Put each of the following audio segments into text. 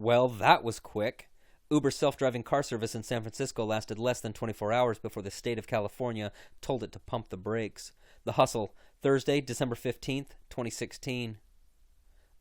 Well, that was quick. Uber's self-driving car service in San Francisco lasted less than 24 hours before the state of California told it to pump the brakes. The Hustle, Thursday, December 15th, 2016.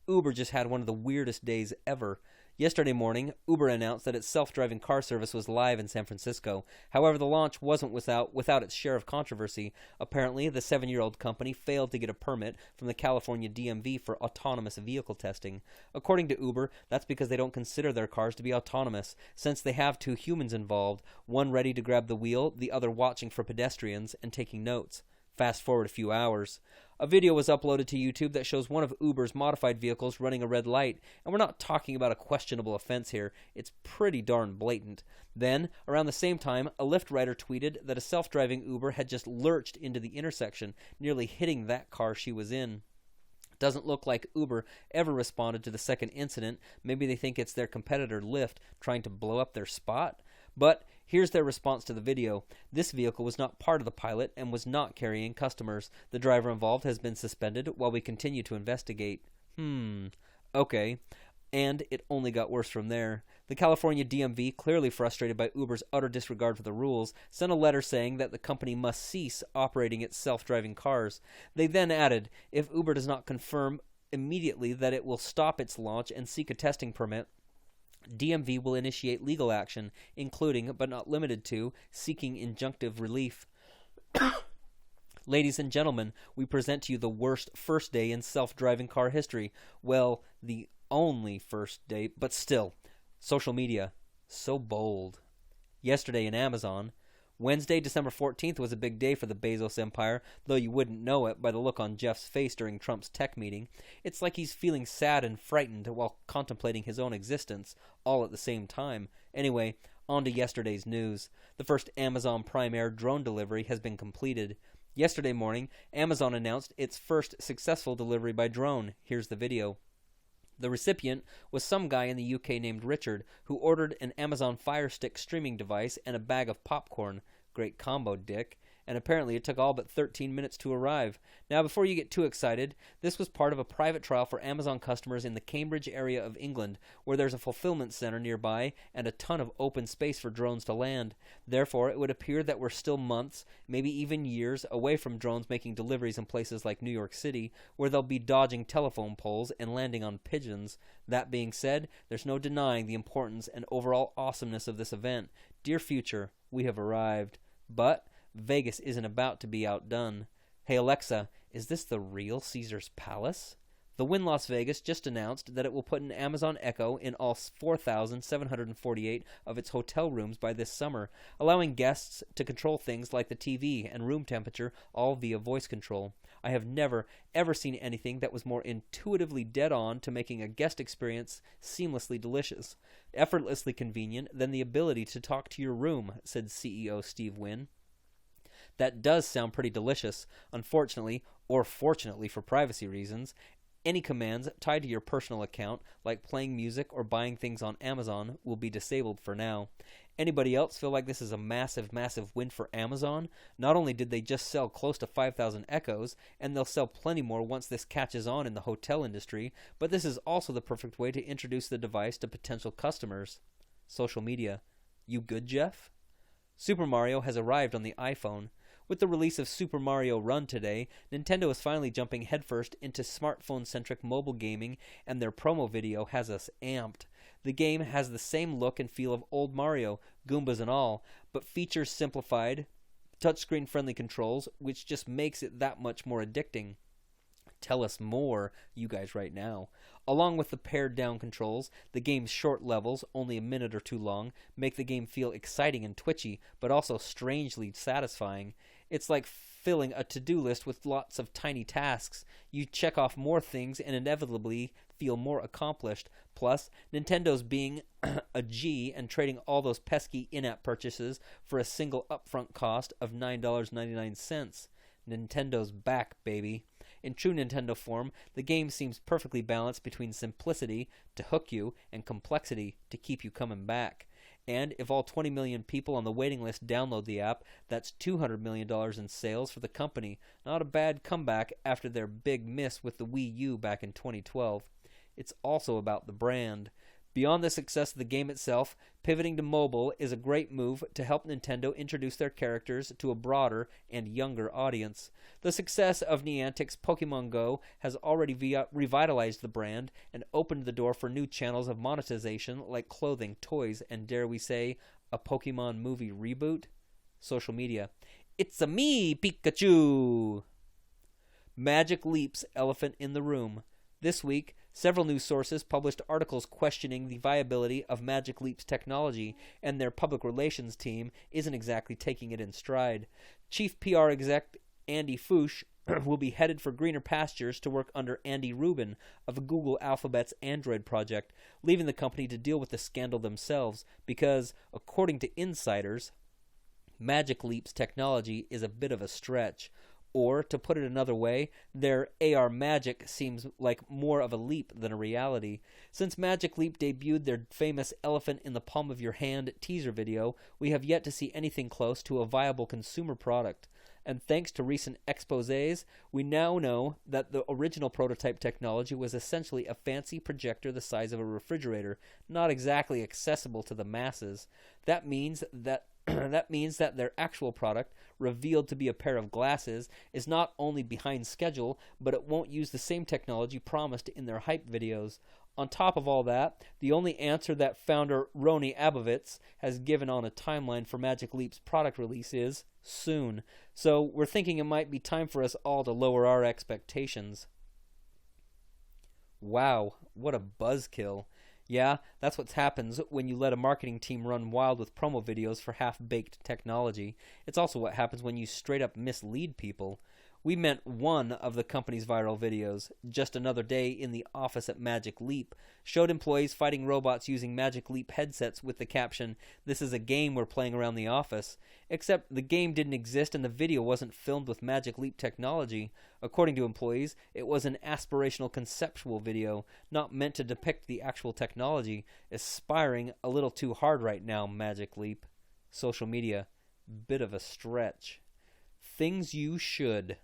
Uber just had one of the weirdest days ever. Yesterday morning, Uber announced that its self-driving car service was live in San Francisco. However, the launch wasn't without its share of controversy. Apparently, the 7-year-old company failed to get a permit from the California DMV for autonomous vehicle testing. According to Uber, that's because they don't consider their cars to be autonomous, since they have two humans involved, one ready to grab the wheel, the other watching for pedestrians and taking notes. Fast forward a few hours. A video was uploaded to YouTube that shows one of Uber's modified vehicles running a red light, and we're not talking about a questionable offense here. It's pretty darn blatant. Then, around the same time, a Lyft rider tweeted that a self-driving Uber had just lurched into the intersection, nearly hitting that car she was in. Doesn't look like Uber ever responded to the second incident. Maybe they think it's their competitor Lyft trying to blow up their spot? But here's their response to the video. This vehicle was not part of the pilot and was not carrying customers. The driver involved has been suspended while we continue to investigate. Okay. And it only got worse from there. The California DMV, clearly frustrated by Uber's utter disregard for the rules, sent a letter saying that the company must cease operating its self-driving cars. They then added, if Uber does not confirm immediately that it will stop its launch and seek a testing permit, DMV will initiate legal action, including, but not limited to, seeking injunctive relief. Ladies and gentlemen, we present to you the worst first day in self-driving car history. Well, the only first day, but still. Social media. So bold. Yesterday in Amazon. Wednesday, December 14th was a big day for the Bezos empire, though you wouldn't know it by the look on Jeff's face during Trump's tech meeting. It's like he's feeling sad and frightened while contemplating his own existence, all at the same time. Anyway, on to yesterday's news. The first Amazon Prime Air drone delivery has been completed. Yesterday morning, Amazon announced its first successful delivery by drone. Here's the video. The recipient was some guy in the UK named Richard, who ordered an Amazon Fire Stick streaming device and a bag of popcorn. Great combo, Dick. And apparently it took all but 13 minutes to arrive. Now, before you get too excited, this was part of a private trial for Amazon customers in the Cambridge area of England, where there's a fulfillment center nearby and a ton of open space for drones to land. Therefore, it would appear that we're still months, maybe even years, away from drones making deliveries in places like New York City, where they'll be dodging telephone poles and landing on pigeons. That being said, there's no denying the importance and overall awesomeness of this event. Dear future, we have arrived. But Vegas isn't about to be outdone. Hey Alexa, is this the real Caesar's Palace? The Wynn Las Vegas just announced that it will put an Amazon Echo in all 4,748 of its hotel rooms by this summer, allowing guests to control things like the TV and room temperature all via voice control. I have never, ever seen anything that was more intuitively dead on to making a guest experience seamlessly delicious, effortlessly convenient than the ability to talk to your room, said CEO Steve Wynn. That does sound pretty delicious. Unfortunately, or fortunately for privacy reasons, any commands tied to your personal account, like playing music or buying things on Amazon, will be disabled for now. Anybody else feel like this is a massive, massive win for Amazon? Not only did they just sell close to 5,000 Echoes, and they'll sell plenty more once this catches on in the hotel industry, but this is also the perfect way to introduce the device to potential customers. Social media. You good, Jeff? Super Mario has arrived on the iPhone. With the release of Super Mario Run today, Nintendo is finally jumping headfirst into smartphone-centric mobile gaming, and their promo video has us amped. The game has the same look and feel of old Mario, Goombas and all, but features simplified, touchscreen-friendly controls, which just makes it that much more addicting. Tell us more, you guys, right now. Along with the pared-down controls, the game's short levels, only a minute or two long, make the game feel exciting and twitchy, but also strangely satisfying. It's like filling a to-do list with lots of tiny tasks. You check off more things and inevitably feel more accomplished. Plus, Nintendo's being a G and trading all those pesky in-app purchases for a single upfront cost of $9.99. Nintendo's back, baby. In true Nintendo form, the game seems perfectly balanced between simplicity to hook you and complexity to keep you coming back. And if all 20 million people on the waiting list download the app, that's $200 million in sales for the company. Not a bad comeback after their big miss with the Wii U back in 2012. It's also about the brand. Beyond the success of the game itself, pivoting to mobile is a great move to help Nintendo introduce their characters to a broader and younger audience. The success of Niantic's Pokemon Go has already revitalized the brand and opened the door for new channels of monetization like clothing, toys, and dare we say, a Pokemon movie reboot? Social media. It's a me, Pikachu! Magic Leap's elephant in the room. This week, several news sources published articles questioning the viability of Magic Leap's technology, and their public relations team isn't exactly taking it in stride. Chief PR exec Andy Fouche will be headed for greener pastures to work under Andy Rubin of Google Alphabet's Android project, leaving the company to deal with the scandal themselves because, according to insiders, Magic Leap's technology is a bit of a stretch. Or, to put it another way, their AR magic seems like more of a leap than a reality. Since Magic Leap debuted their famous elephant in the palm of your hand teaser video, we have yet to see anything close to a viable consumer product. And thanks to recent exposés, we now know that the original prototype technology was essentially a fancy projector the size of a refrigerator, not exactly accessible to the masses. That means that their actual product, revealed to be a pair of glasses, is not only behind schedule, but it won't use the same technology promised in their hype videos. On top of all that, the only answer that founder Roni Abovitz has given on a timeline for Magic Leap's product release is soon. So we're thinking it might be time for us all to lower our expectations. Wow, what a buzzkill. Yeah, that's what happens when you let a marketing team run wild with promo videos for half-baked technology. It's also what happens when you straight up mislead people. We meant one of the company's viral videos, Just Another Day in the Office at Magic Leap, showed employees fighting robots using Magic Leap headsets with the caption, "This is a game we're playing around the office." Except the game didn't exist and the video wasn't filmed with Magic Leap technology. According to employees, it was an aspirational conceptual video, not meant to depict the actual technology. Aspiring a little too hard right now, Magic Leap. Social media, bit of a stretch. Things you should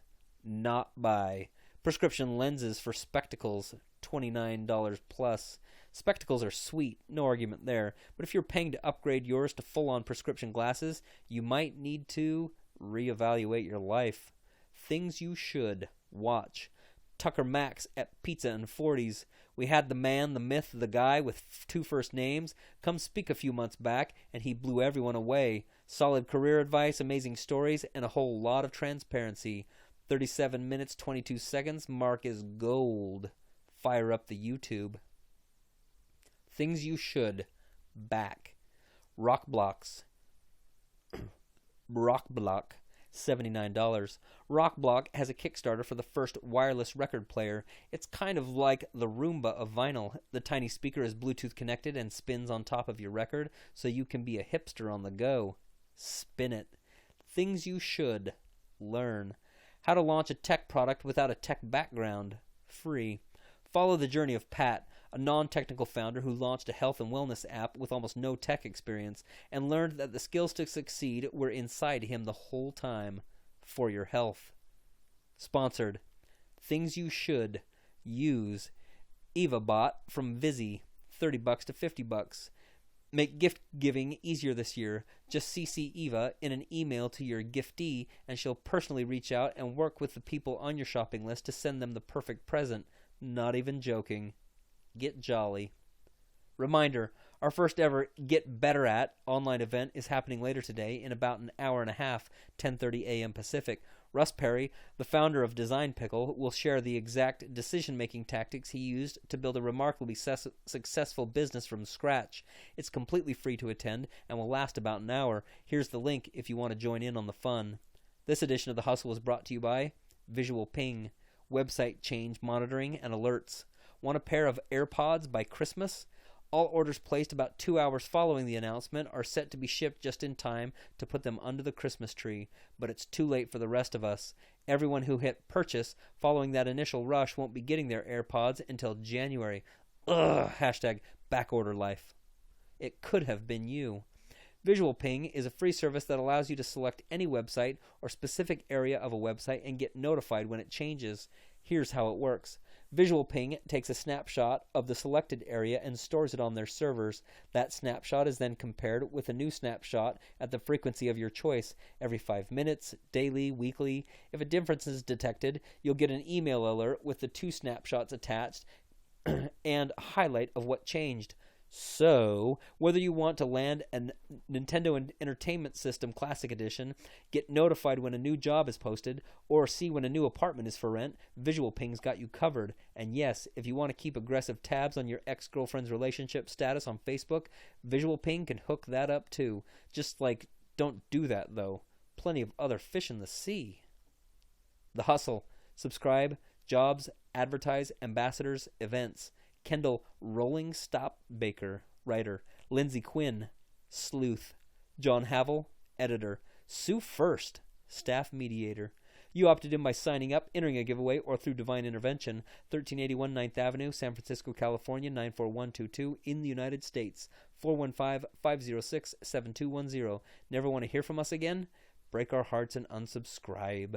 not buy. Prescription lenses for spectacles, $29 plus. Spectacles are sweet, no argument there, but if you're paying to upgrade yours to full-on prescription glasses, you might need to reevaluate your life. Things you should watch. Tucker Max at Pizza and 40s. We had the man, the myth, the guy with two first names come speak a few months back, and he blew everyone away. Solid career advice, amazing stories, and a whole lot of transparency. 37 minutes, 22 seconds. Mark is gold. Fire up the YouTube. Things you should back. Rock Block, $79. Rockblock has a Kickstarter for the first wireless record player. It's kind of like the Roomba of vinyl. The tiny speaker is Bluetooth connected and spins on top of your record, so you can be a hipster on the go. Spin it. Things you should learn. How to launch a tech product without a tech background. Free. Follow the journey of Pat, a non-technical founder who launched a health and wellness app with almost no tech experience and learned that the skills to succeed were inside him the whole time. For your health. Sponsored. Things you should use. EvaBot from Vizzy, $30 to $50. Make gift giving easier this year. Just CC Eva in an email to your giftee and she'll personally reach out and work with the people on your shopping list to send them the perfect present. Not even joking. Get jolly. Reminder, our first ever Get Better At online event is happening later today in about an hour and a half, 10:30 a.m. Pacific. Russ Perry, the founder of Design Pickle, will share the exact decision-making tactics he used to build a remarkably successful business from scratch. It's completely free to attend and will last about an hour. Here's the link if you want to join in on the fun. This edition of The Hustle is brought to you by Visual Ping, website change monitoring and alerts. Want a pair of AirPods by Christmas? All orders placed about 2 hours following the announcement are set to be shipped just in time to put them under the Christmas tree, but it's too late for the rest of us. Everyone who hit purchase following that initial rush won't be getting their AirPods until January. Ugh, hashtag backorder life. It could have been you. Visual Ping is a free service that allows you to select any website or specific area of a website and get notified when it changes. Here's how it works. Visual Ping takes a snapshot of the selected area and stores it on their servers. That snapshot is then compared with a new snapshot at the frequency of your choice every 5 minutes, daily, weekly. If a difference is detected, you'll get an email alert with the two snapshots attached and a highlight of what changed. So, whether you want to land a Nintendo Entertainment System Classic Edition, get notified when a new job is posted, or see when a new apartment is for rent, Visual Ping's got you covered. And yes, if you want to keep aggressive tabs on your ex-girlfriend's relationship status on Facebook, Visual Ping can hook that up too. Just like, don't do that though. Plenty of other fish in the sea. The Hustle. Subscribe, jobs, advertise, ambassadors, events. Kendall Rolling Stop Baker, writer. Lindsay Quinn, sleuth. John Havel, editor. Sue First, staff mediator. You opted in by signing up, entering a giveaway, or through divine intervention. 1381 9th Avenue, San Francisco, California, 94122 in the United States. 415-506-7210. Never want to hear from us again? Break our hearts and unsubscribe.